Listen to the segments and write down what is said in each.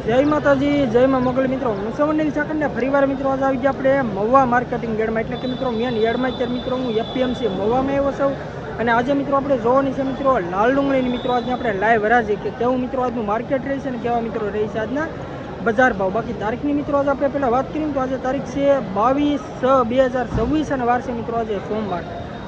જય માતાજી, જય માં મોગલ મિત્રો. હું સવર્ણિલ સાકરને ફરીવાર મિત્રો આજે આવી ગયા આપણે મહુવા માર્કેટિંગ યાર્ડમાં, એટલે કે મિત્રો મેન યાર્ડમાં. અત્યારે મિત્રો હું એપીએમસી મહુવામાં આવ્યો છું અને આજે મિત્રો આપણે જોવાની છે મિત્રો લાલ ડુંગળીની મિત્રો આજે આપણે લાઈવ હરાજી કે કેવું મિત્રો આજનું માર્કેટ રહે છે અને કેવા મિત્રો રહે છે આજના બજાર ભાવ. બાકી તારીખની મિત્રો આજે આપણે પહેલાં વાત કરીએ તો આજે તારીખ છે 22/6/2026 અને વાર છે મિત્રો આજે સોમવાર.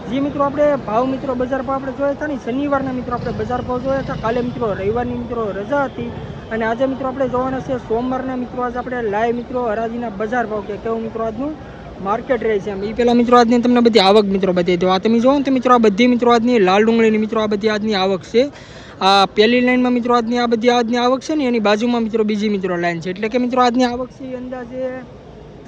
જે મિત્રો આપણે ભાવ મિત્રો બજાર ભાવ આપણે જોયા હતા ને શનિવારના મિત્રો આપણે બજાર ભાવ જોયા હતા. કાલે મિત્રો રવિવારની મિત્રો રજા હતી અને આજે મિત્રો આપણે જોવાના છે સોમવારના મિત્રો આજે આપણે લાઈવ મિત્રો હરાજીના બજાર ભાવ કે કેવું મિત્રો આજનું માર્કેટ રહે છે. એ પહેલાં મિત્રો આજની તમને બધી આવક મિત્રો બતાવી દો. આ તમે જોવો ને તો મિત્રો આ બધી મિત્રો આજની લાલ ડુંગળીની મિત્રો આ બધી આજની આવક છે. આ પહેલી લાઈનમાં મિત્રો આજની આ બધી આજની આવક છે ને એની બાજુમાં મિત્રો બીજી મિત્રો લાઈન છે, એટલે કે મિત્રો આજની આવક છે અંદાજે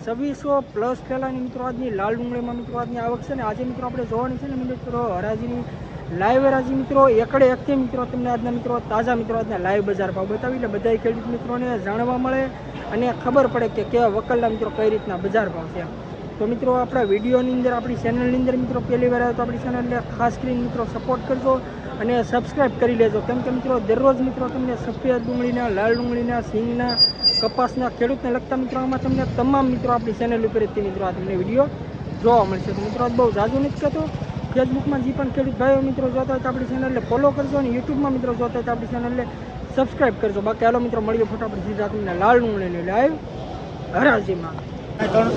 2600 પ્લસ પહેલાંની મિત્રો આજની લાલ ડુંગળીમાં મિત્રો આજની આવક છે. ને આજે મિત્રો આપણે જોવાની છે ને મિત્રો હરાજીની લાઈવ હરાજી મિત્રો એકડે એકથી મિત્રો તમને આજના મિત્રો તાજા મિત્રો આજના લાઈવ બજાર ભાવ બતાવી એટલે બધા ખેડૂત મિત્રોને જાણવા મળે અને ખબર પડે કે કેવા વકલના મિત્રો કઈ રીતના બજાર ભાવ છે. તો મિત્રો આપણા વિડીયોની અંદર આપણી ચેનલની અંદર મિત્રો પહેલી વાર આવે તો આપણી ચેનલને ખાસ કરીને મિત્રો સપોર્ટ કરજો અને સબસ્ક્રાઈબ કરી લેજો, કેમ કે મિત્રો દરરોજ મિત્રો તમને સફેદ ડુંગળીના, લાલ ડુંગળીના, સિંગના, કપાસના ખેડૂતને લગતા મિત્રો આમાં તમને તમામ મિત્રો આપણી ચેનલ ઉપરથી મિત્રો આ તમને વિડીયો જોવા મળશે. તો મિત્રો આજ બહુ જાજુ નથી કહેતો. ફેસબુકમાં જે પણ ખેડૂત ભાઈઓ મિત્રો જોતા હોય તો આપણી ચેનલને ફોલો કરજો અને યુટ્યુબમાં મિત્રો જોતા હોય તો આપણી ચેનલને સબસ્ક્રાઈબ કરજો. બાકી હાલો મિત્રો મળીએ ફટાફટ સીધા તમને લાલ ડુંગળીની લાઈવ હરાજીમાં. 99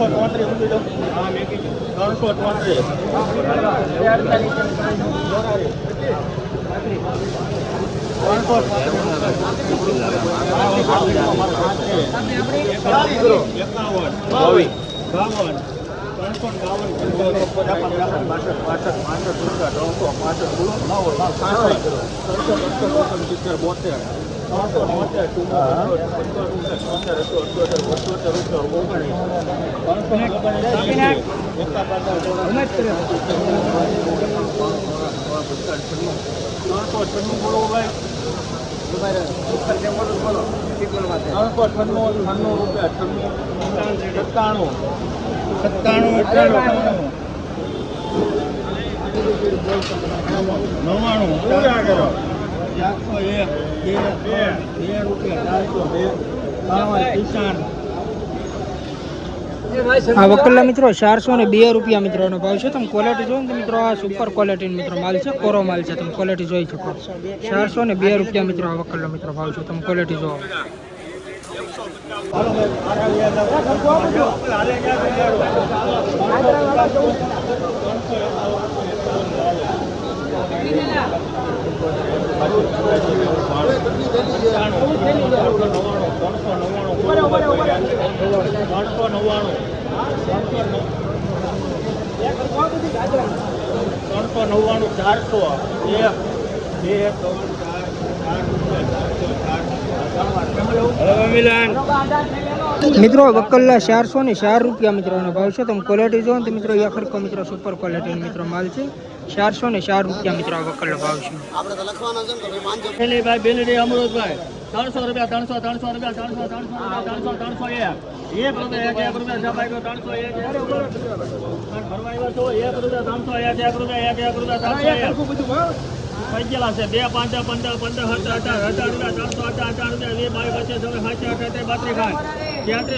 આ વકલના મિત્રો 402 રૂપિયા મિત્રોનો ભાવ છે. તમે ક્વોલિટી જોવો ને તો મિત્રો આ સુપર ક્વોલિટીનો મિત્રો માલ છે, કોરો માલ છે. તમે ક્વોલિટી જોઈ શકો. 402 રૂપિયા મિત્રો આ વકલનો મિત્રો ભાવ છે. તમે ક્વોલિટી જોવો. મિત્રો વકલના 404 રૂપિયા મિત્રોનો ભાવ છે. તમે ક્વોલિટી જો ને તો મિત્રો એક હરખો મિત્રો સુપર ક્વોલિટીનો મિત્રો માલ છે. 404 રૂપિયા મિત્રો વકલનો ભાવ છે. બેલડી અમૃતભાઈ 300 રૂપિયા 300 રૂપિયા 300 1 રૂપિયા 1 રૂપિયા જબાઈ 301 રૂપિયા પૈકેલા છે 2 5 15 15 17 18 રૂપિયા 318 રૂપિયા 2 22 25 32 ખાન 33 341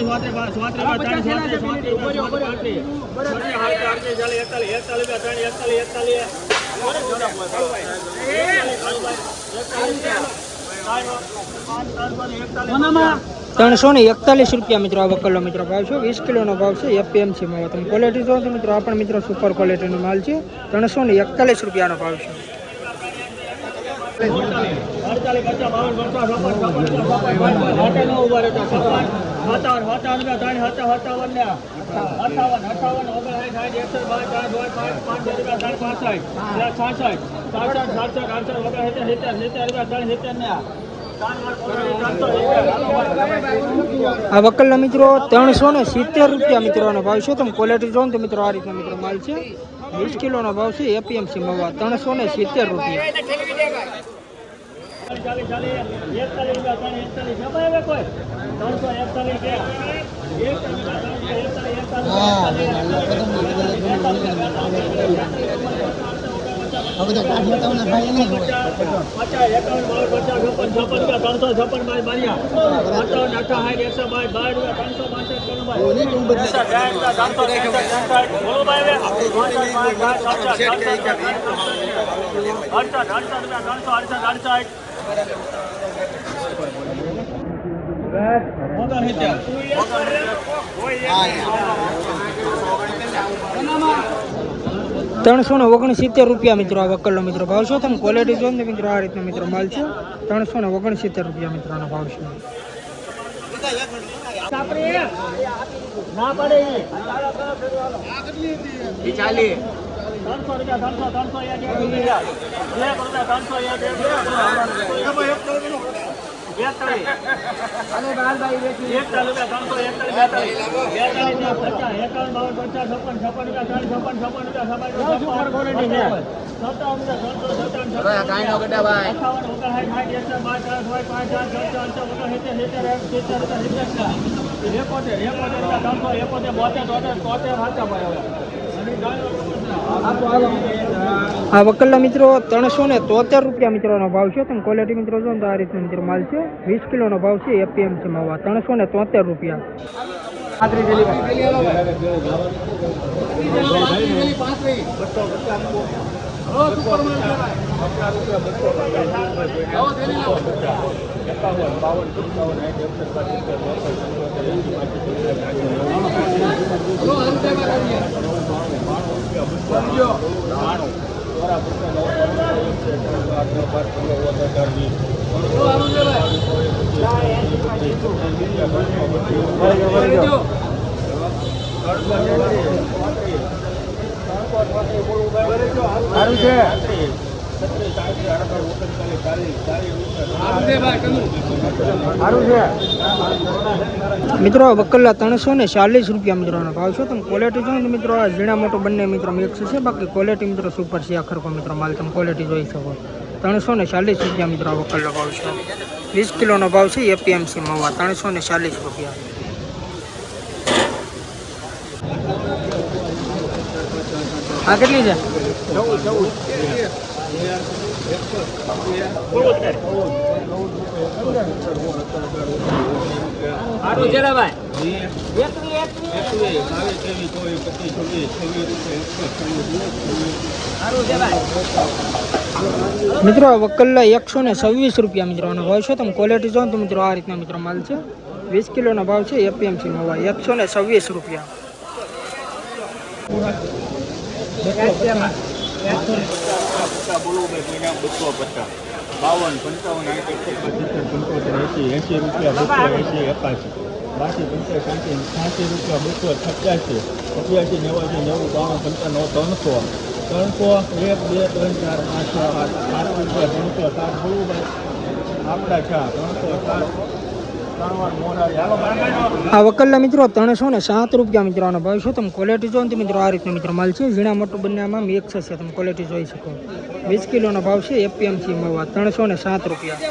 રૂપિયા મિત્રો આ વકલનો મિત્રો ભાવ છે. 20 કિલોનો ભાવ છે. એપીએમસી માં તમે ક્વોલિટી જો તો મિત્રો આ પણ મિત્રો સુપર ક્વોલિટીનો માલ છે. 341 રૂપિયાનો ભાવ છે. આ વકલના મિત્રો 370 રૂપિયા મિત્રોનો ભાવ છે. તમે ક્વોલિટી જો તો મિત્રો આ રીતનો મિત્રો માલ છે. 20 કિલોનો ભાવ છે. એપીએમસી મહુવા 370 રૂપિયા. 68 122 362 365 બોલો ભાઈ હવે 369 રૂપિયા મિત્રો આ વકલનો મિત્રો ભાવ છે. તમે ક્વોલિટી જો ને મિત્રો આ રીતનો મિત્રો માલ છે. 369 રૂપિયા મિત્રોનો ભાવ છે. ના પડે આ વકલના મિત્રો 373 રૂપિયા મિત્રોનો ભાવ છે. તમે ક્વોલિટી મિત્રો જો ને તો આ રીતનો મિત્રો માલ છે. 20 કિલોનો ભાવ છે. એપીએમસી મવા 373 રૂપિયા. મિત્રો વકલ્લા 340 રૂપિયા મિત્રોનો ભાવ છે. તમે ક્વોલિટી જો ને મિત્રો આ ઝીણા મોટો બંને મિત્રો મિક્સ છે. બાકી ક્વોલિટી મિત્રો સુપર છે. આખરકો મિત્રો માલ તમે ક્વોલિટી જોઈ શકો. 340 રૂપિયા મિત્રો આ વકલનો ભાવ છે. 20 કિલોનો ભાવ છે. એપીએમસી મવા 340 રૂપિયા. આ કેટલી છે? મિત્રો વકલ્લા 126 રૂપિયા મિત્રોનો ભાવ છે. તમે ક્વોલિટી જો તો મિત્રો આ રીતના મિત્રો માલ છે. 20 કિલોનો ભાવ છે. એપીએમસી મવા 126 રૂપિયા. આ વકલના મિત્રો 307 રૂપિયા મિત્રોનો ભાવ છે. તમે ક્વોલિટી જો ને મિત્રો આ રીતનો મિત્રો માલ છે. ઝીણા મોટું બંને આમાં મિક્સ છે. તમે ક્વોલિટી જોઈ શકો. 20 કિલોનો ભાવ છે. એપીએમસી મવા 307 રૂપિયા.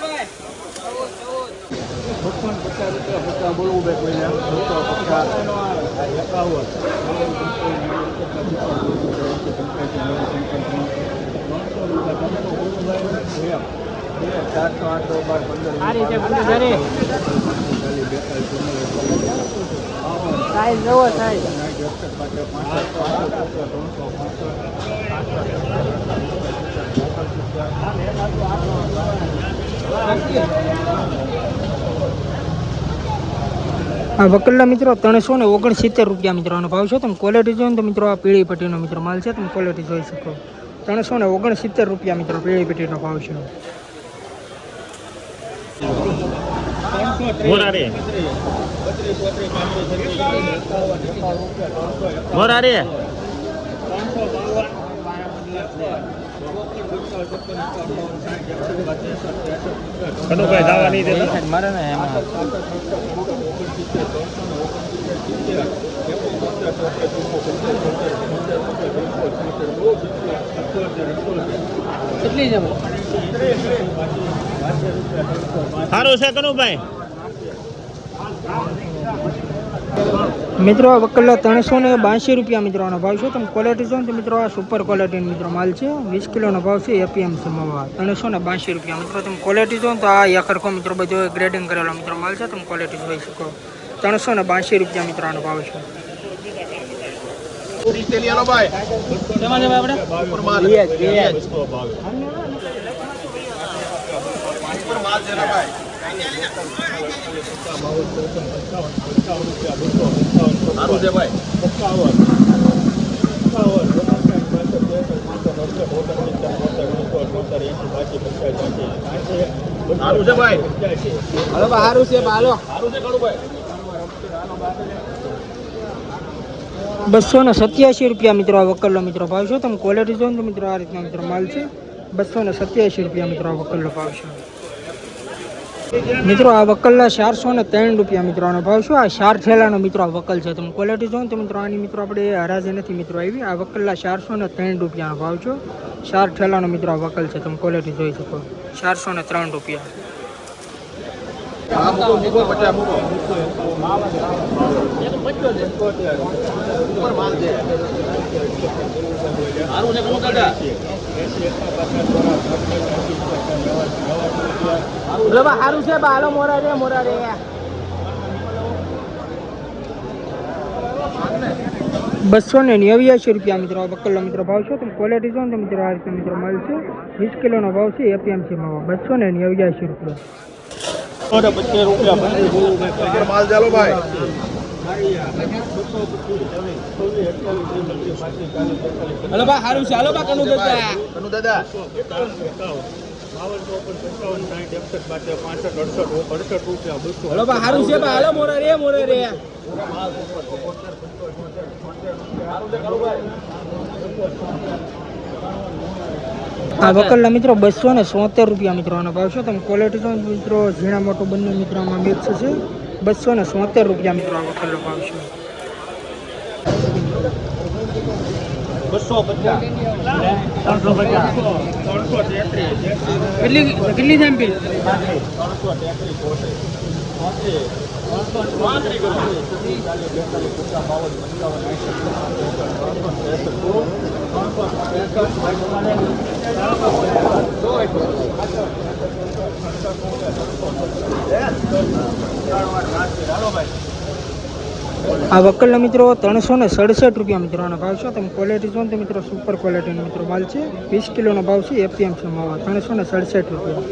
સાઈઝ જોવો સાઈઝ. આ વકલ્લા મિત્રો 369 રૂપિયા મિત્રોનો ભાવ છે. તમે ક્વોલિટી જોઈને તો મિત્રો આ પીળી પટ્ટીનો મિત્રો માલ છે. તમે ક્વોલિટી જોઈ શકો. 369 રૂપિયા મિત્રો પીળી પટ્ટીનો ભાવ છે. કનુભાઈ દાવા નહીં દેતા મારે ને એમાં કેટલી જવું સારું છે કનુભાઈ. મિત્રો આ વકલ્લા 382 રૂપિયા મિત્રોનો ભાવ છે. તમે ક્વોલિટી જો ને તો મિત્રો આ સુપર ક્વોલિટીનો મિત્રો માલ છે. 20 કિલોનો ભાવ છે. એપીએમસી મવા 382 રૂપિયા મિત્રો. તમે ક્વોલિટી જો ને તો આ એકરખો મિત્રો બધો ગ્રેડિંગ કરેલો મિત્રો માલ છે. તમે ક્વોલિટી જોઈ શકો. 382 રૂપિયા મિત્રોનો ભાવ છે. ₹287 રૂપિયા મિત્રો આ વકલ્લો મિત્રો ભાવ છે. તમે ક્વોલિટી જો ને તો મિત્રો આ રીતના મિત્રો માલ છે. 287 રૂપિયા મિત્રો આ વકલ્લો ભાવ છે. મિત્રો આ વકલ્લા 403 રૂપિયા મિત્રોનો ભાવ છે. આ 4 ઠેલાનો મિત્રો આ વકલ છે. તમે ક્વોલિટી જો ને તો મિત્રો આની મિત્રો આપણે હરાજી નથી મિત્રો આવી. આ વકલ્લા 403 રૂપિયાનો ભાવ છે. 4 ઠેલાનો મિત્રો આ વકલ છે. તમે ક્વોલિટી જોઈ શકો. 403 રૂપિયા. સારું છે બાલો મોરા રે ₹289 મિત્રો આ બકલ્લો મિત્રો ભાવ છે. તમે ક્વોલિટી જો ને તો મિત્રો આ રીતે મિત્રો માલ છે. 20 કિલોનો ભાવ છે. એપીએમસી માં ₹289 માલ ચાલો ભાઈ. હલો બા સારું છે. હલો બા કનુ દાદા હલો બા સારું છે બા. હલો મોરા રે આ વકલ્લા મિત્રો 270 રૂપિયા મિત્રોનો ભાવ છે. તમે ક્વોલિટી જો મિત્રો ઝીણા મોટો બંને મિત્રોમાં મિક્સ છે. 270 રૂપિયા મિત્રો આ વકલ્લો ભાવ છે. 250 કેટલી સેમ્પલ આ વકલ્લા મિત્રો 367 રૂપિયા મિત્રોનો ભાવ છે. તમે ક્વોલિટી જો ને તો મિત્રો સુપર ક્વોલિટીનો મિત્રો માલ છે. 20 કિલોનો ભાવ છે. એપીએમસી માં 367 રૂપિયા.